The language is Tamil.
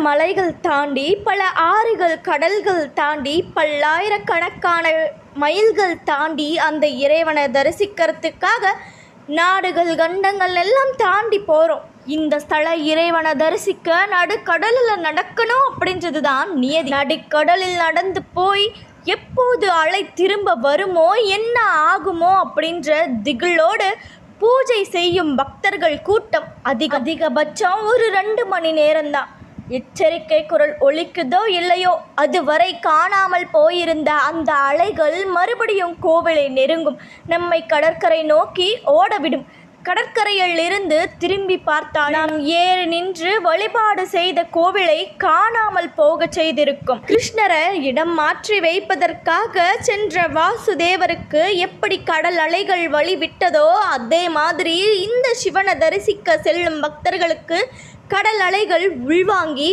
மலைகள் தாண்டி, பல ஆறுகள் கடல்கள் தாண்டி, பல்லாயிரக்கணக்கான மைல்கள் தாண்டி அந்த இறைவனை தரிசிக்கிறதுக்காக நாடுகள் கண்டங்கள் எல்லாம் தாண்டி போகிறோம். இந்த ஸ்தல இறைவனை தரிசிக்க நடுக்கடலில் நடக்கணும் அப்படின்றது தான் நியதி. நடுக்கடலில் நடந்து போய் எப்போது அலை திரும்ப வருமோ, என்ன ஆகுமோ அப்படின்ற திகிலோடு பூஜை செய்யும் பக்தர்கள் கூட்டம் அதிகபட்சம் ஒரு 2 மணி நேரம்தான். எச்சரிக்கை குரல் ஒலிக்குதோ இல்லையோ, அதுவரை காணாமல் போயிருந்த அந்த அலைகள் மறுபடியும் கோவிலை நெருங்கும். நம்மை கடற்கரை நோக்கி ஓடவிடும். கடற்கரையில் இருந்து திரும்பி பார்த்தால் நாம் ஏறி நின்று வழிபாடு செய்த கோவிலை காணாமல் போக செய்திருக்கும். கிருஷ்ணரை இடம் மாற்றி வைப்பதற்காக சென்ற வாசுதேவருக்கு எப்படி கடல் அலைகள் வழி விட்டதோ, அதே மாதிரி இந்த சிவனை தரிசிக்க செல்லும் பக்தர்களுக்கு கடல் அலைகள் உள்வாங்கி